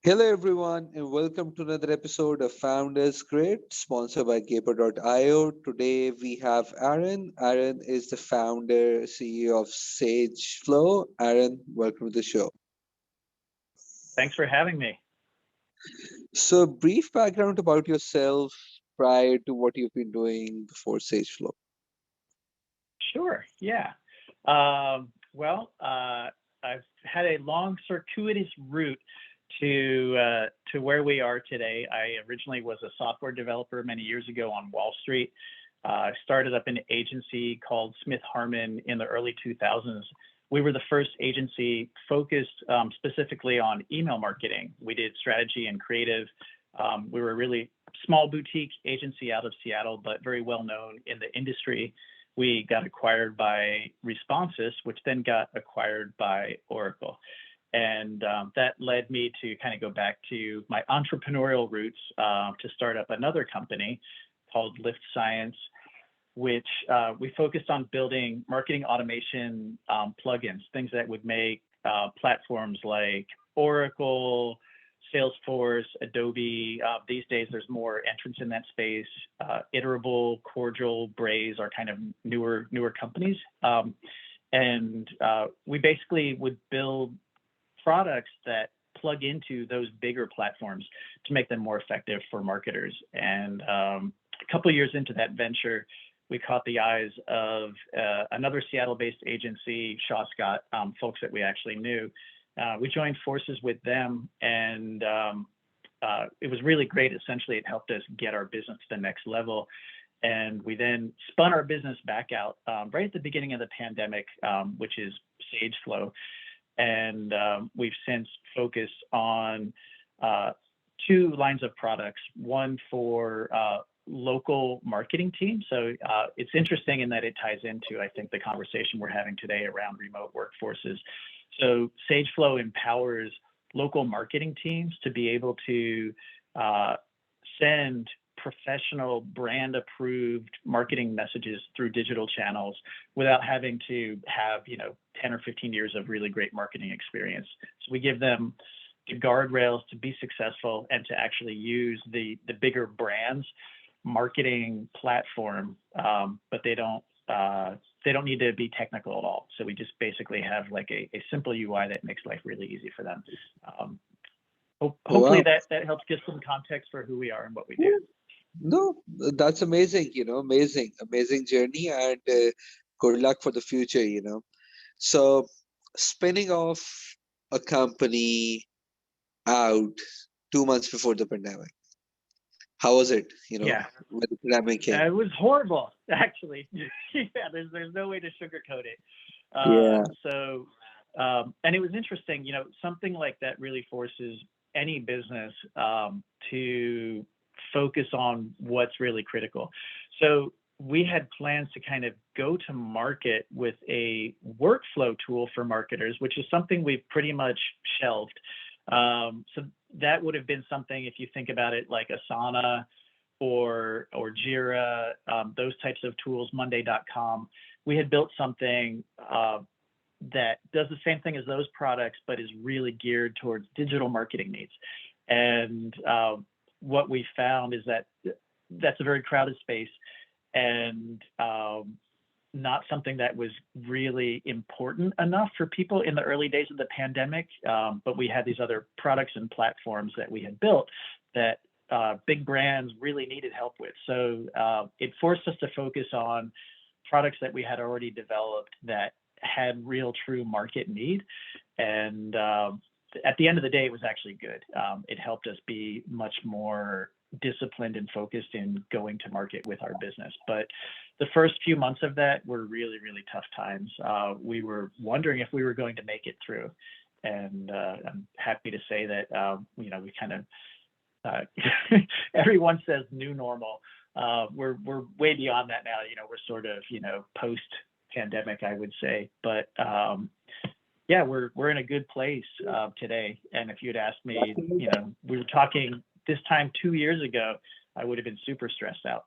Hello, everyone, and welcome to another episode of Founders Grid, sponsored by Gaper.io. Today we have Aaron. Aaron is the founder, CEO of Sage Flow. Aaron, welcome to the show. Thanks for having me. So, brief background about yourself prior to what you've been doing before Sage Flow. Sure. Yeah. I've had a long circuitous route to where we are today. I originally was a software developer many years ago on Wall Street. I started up an agency called Smith Harmon in the early 2000s. We were the first agency focused specifically on email marketing. We did strategy and creative. We were a really small boutique agency out of Seattle, but very well known in the industry. We got acquired by Responsys, which then got acquired by Oracle. And that led me to kind of go back to my entrepreneurial roots to start up another company called Lift Science, which we focused on building marketing automation plugins, things that would make platforms like Oracle, Salesforce, Adobe. These days, there's more entrants in that space. Iterable, Cordial, Braze are kind of newer companies, and we basically would build products that plug into those bigger platforms to make them more effective for marketers. And a couple of years into that venture, we caught the eyes of another Seattle-based agency, Shaw Scott, folks that we actually knew. We joined forces with them, and it was really great. Essentially, it helped us get our business to the next level. And we then spun our business back out right at the beginning of the pandemic, which is SageFlow. And we've since focused on two lines of products, one for local marketing teams. So it's interesting in that it ties into, I think, the conversation we're having today around remote workforces. So SageFlow empowers local marketing teams to be able to send professional brand approved marketing messages through digital channels without having to have 10 or 15 years of really great marketing experience. So we give them the guardrails to be successful and to actually use the bigger brands marketing platform, but they don't need to be technical at all. So we just basically have like a simple UI that makes life really easy for them. Hopefully Wow. that helps give some context for who we are and what we do. No, that's amazing, amazing journey, and good luck for the future. So, spinning off a company out 2 months before the pandemic. How was it, Yeah, when the pandemic came? it was horrible, actually. Yeah, there's no way to sugarcoat it. Yeah. And it was interesting, something like that really forces any business to focus on what's really critical. So we had plans to kind of go to market with a workflow tool for marketers, which is something we've pretty much shelved. So that would have been something, if you think about it, like Asana or Jira, those types of tools, Monday.com. We had built something that does the same thing as those products, but is really geared towards digital marketing needs. And what we found is that that's a very crowded space, and not something that was really important enough for people in the early days of the pandemic. But we had these other products and platforms that we had built that big brands really needed help with. So it forced us to focus on products that we had already developed that had real true market need. And at the end of the day, it was actually good. It helped us be much more disciplined and focused in going to market with our business. But the first few months of that were really, really tough times. We were wondering if we were going to make it through. And I'm happy to say that, we kind of, everyone says new normal. We're way beyond that now. We're sort of, post pandemic, I would say. But yeah, we're in a good place today. And if you'd asked me, we were talking this time 2 years ago, I would have been super stressed out.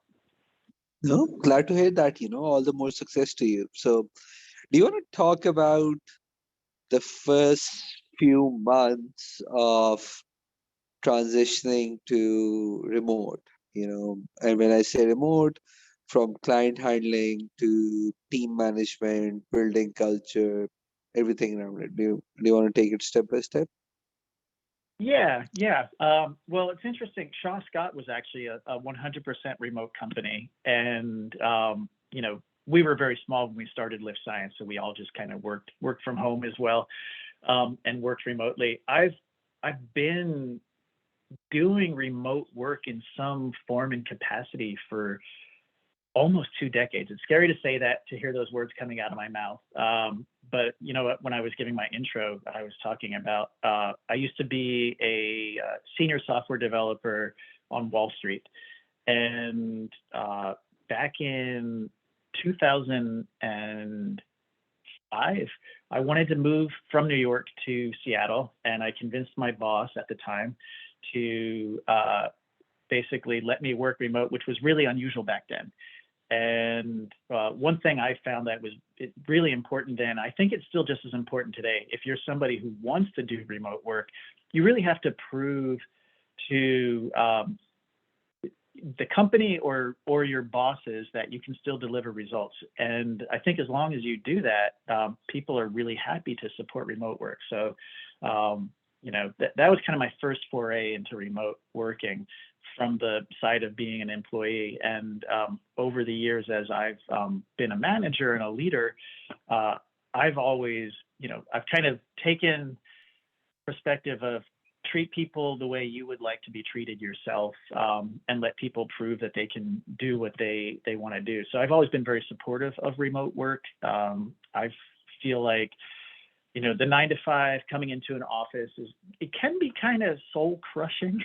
No, glad to hear that, all the more success to you. So, do you want to talk about the first few months of transitioning to remote, and when I say remote, from client handling to team management, building culture, everything around it. Do you want to take it step by step? Yeah, yeah. Well, it's interesting. Shaw Scott was actually a 100% remote company, and we were very small when we started Lift Science, so we all just kind of worked from home as well, and worked remotely. I've been doing remote work in some form and capacity for almost 2 decades. It's scary to say that, to hear those words coming out of my mouth. But you know what? When I was giving my intro, I was talking about I used to be a senior software developer on Wall Street, and back in 2005, I wanted to move from New York to Seattle, and I convinced my boss at the time to basically let me work remote, which was really unusual back then. And one thing I found that was really important then, I think it's still just as important today. If you're somebody who wants to do remote work, you really have to prove to the company or your bosses that you can still deliver results. And I think as long as you do that, people are really happy to support remote work. So, that was kind of my first foray into remote working from the side of being an employee. And over the years, as I've been a manager and a leader, I've always, I've kind of taken perspective of treat people the way you would like to be treated yourself, and let people prove that they can do what they want to do. So I've always been very supportive of remote work. I feel like, the 9 to 5 coming into an office it can be kind of soul crushing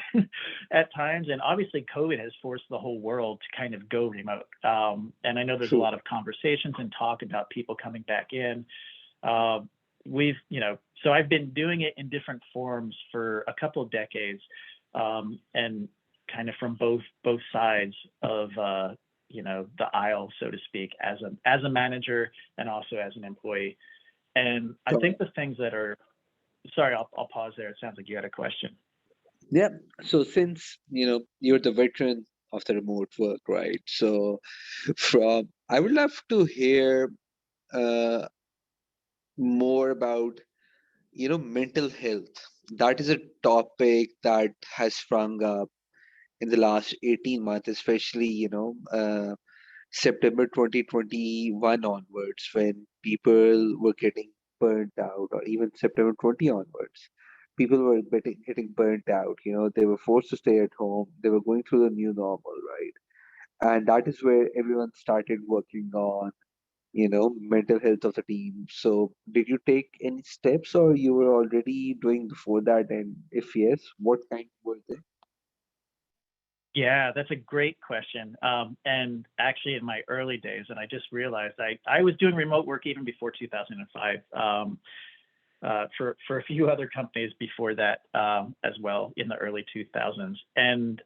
at times. And obviously COVID has forced the whole world to kind of go remote. And I know there's a True. lot of conversations and talk about people coming back in. So I've been doing it in different forms for a couple of decades, and kind of from both sides of, the aisle, so to speak, as a manager and also as an employee. And I So, think the things that are, sorry, I'll pause there. It sounds like you had a question. yeah. So since you're the veteran of the remote work, right? So I would love to hear uh, more about mental health. That is a topic that has sprung up in the last 18 months, especially September 2021 onwards, when people were getting burnt out, or even September 20 onwards, people were getting burnt out. They were forced to stay at home. They were going through the new normal, right? And that is where everyone started working on mental health of the team. So did you take any steps, or you were already doing before that? And if yes, what kind were they? Yeah, that's a great question. And actually, in my early days, and I just realized I was doing remote work even before 2005, for a few other companies before that, as well, in the early 2000s. And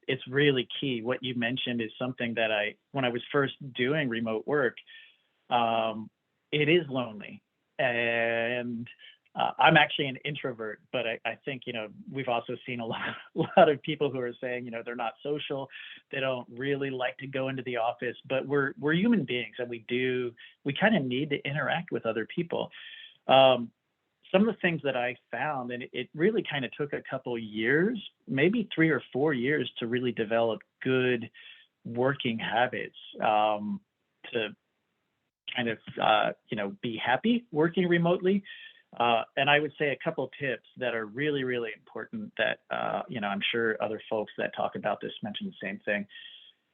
it's really key. What you mentioned is something that when I was first doing remote work, it is lonely. And I'm actually an introvert, but I think, we've also seen a lot of people who are saying, they're not social. They don't really like to go into the office, but we're human beings, and we kind of need to interact with other people. Some of the things that I found, and it really kind of took a couple years, maybe 3 or 4 years, to really develop good working habits, to kind of, be happy working remotely. And I would say a couple tips that are really, really important that, I'm sure other folks that talk about this mention the same thing.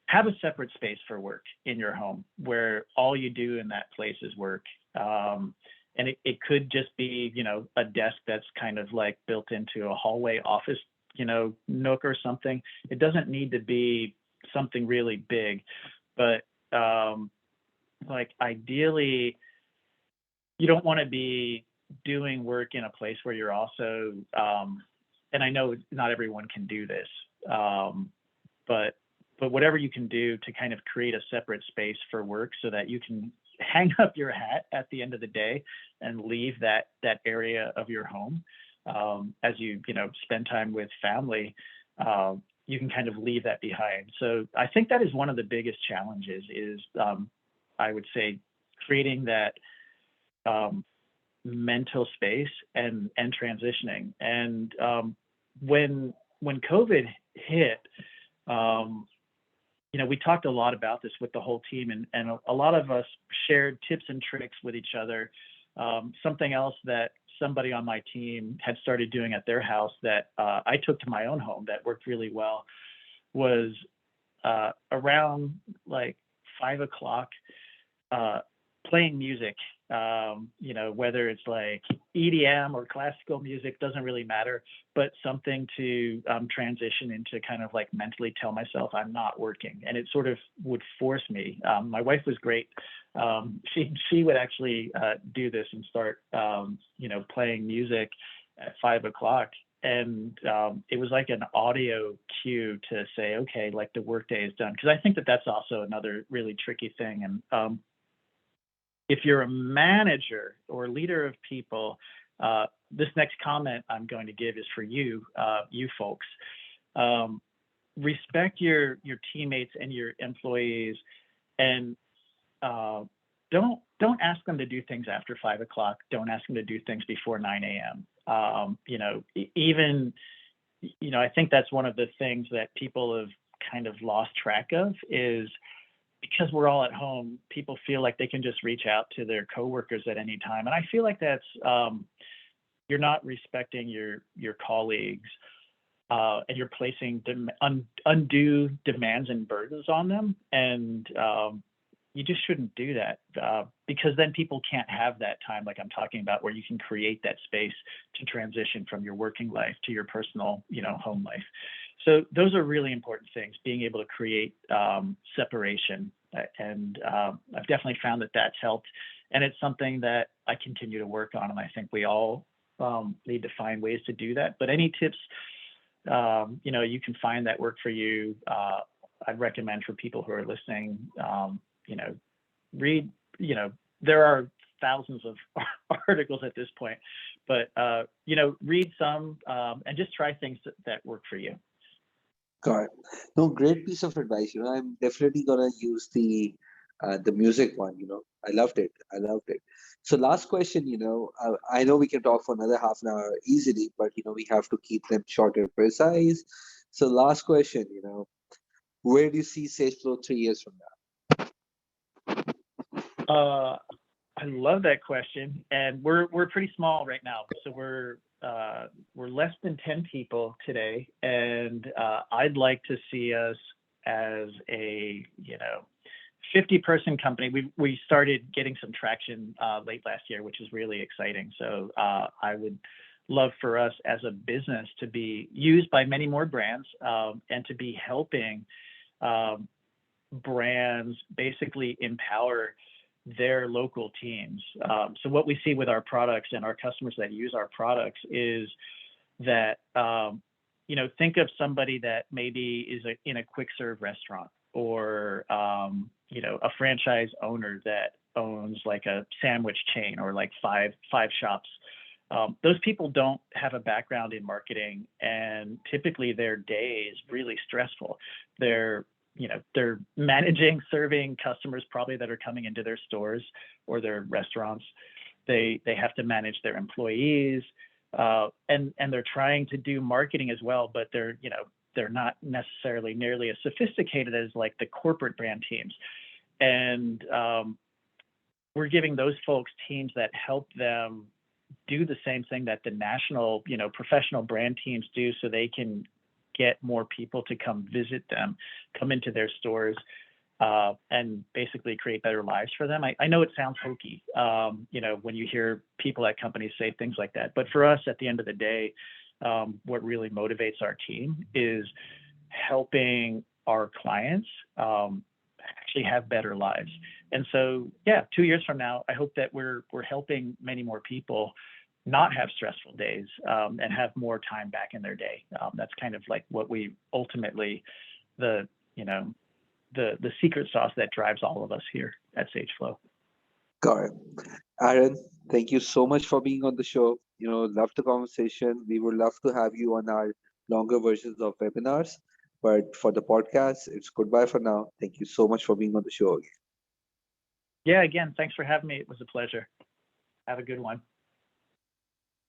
Have a separate space for work in your home where all you do in that place is work. And it could just be, a desk that's kind of like built into a hallway office, nook or something. It doesn't need to be something really big, but like ideally, you don't want to be doing work in a place where you're also, and I know not everyone can do this, but whatever you can do to kind of create a separate space for work so that you can hang up your hat at the end of the day and leave that area of your home. as you spend time with family, you can kind of leave that behind. So I think that is one of the biggest challenges is, I would say, creating that mental space and transitioning. And when COVID hit, we talked a lot about this with the whole team, and a lot of us shared tips and tricks with each other. Something else that somebody on my team had started doing at their house that I took to my own home that worked really well was around like 5 o'clock, playing music, whether it's like EDM or classical music, doesn't really matter, but something to transition into, kind of like mentally tell myself I'm not working. And it sort of would force me. My wife was great. She would actually do this and start, playing music at 5 o'clock. And it was like an audio cue to say, okay, like the workday is done. Because I think that that's also another really tricky thing. And if you're a manager or leader of people, this next comment I'm going to give is for you, you folks. Respect your teammates and your employees, and don't ask them to do things after 5 o'clock. Don't ask them to do things before 9 a.m. I think that's one of the things that people have kind of lost track of, is because we're all at home, people feel like they can just reach out to their coworkers at any time. And I feel like that's, you're not respecting your colleagues, and you're placing undue demands and burdens on them. And you just shouldn't do that, because then people can't have that time, like I'm talking about, where you can create that space to transition from your working life to your personal, home life. So those are really important things, being able to create separation. And I've definitely found that that's helped. And it's something that I continue to work on. And I think we all need to find ways to do that. But any tips, you can find that work for you, I'd recommend for people who are listening, read, there are thousands of articles at this point, but, read some and just try things that work for you. Got it. No, great piece of advice. I'm definitely gonna use the music one. I loved it. I loved it. So last question. I know we can talk for another half an hour easily, but we have to keep them short and precise. So last question. Where do you see SageFlow 3 years from now? I love that question, and we're pretty small right now. So we're less than 10 people today, and I'd like to see us as a 50-person company. We started getting some traction late last year, which is really exciting. So I would love for us as a business to be used by many more brands, and to be helping brands basically empower their local teams. So what we see with our products and our customers that use our products is that, think of somebody that maybe is in a quick serve restaurant, or, a franchise owner that owns like a sandwich chain, or like five shops. Those people don't have a background in marketing, and typically their day is really stressful. They're managing, serving customers probably that are coming into their stores or their restaurants. They have to manage their employees, and they're trying to do marketing as well, but they're not necessarily nearly as sophisticated as like the corporate brand teams. And we're giving those folks teams that help them do the same thing that the national, professional brand teams do, so they can get more people to come visit them, come into their stores, and basically create better lives for them. I know it sounds hokey, when you hear people at companies say things like that, but for us, at the end of the day, what really motivates our team is helping our clients actually have better lives. And so, 2 years from now, I hope that we're helping many more people not have stressful days, and have more time back in their day. That's kind of like what we ultimately, the secret sauce that drives all of us here at SageFlow. Got it. Aaron, thank you so much for being on the show. Love the conversation. We would love to have you on our longer versions of webinars. But for the podcast, it's goodbye for now. Thank you so much for being on the show again. Yeah, again, thanks for having me. It was a pleasure. Have a good one.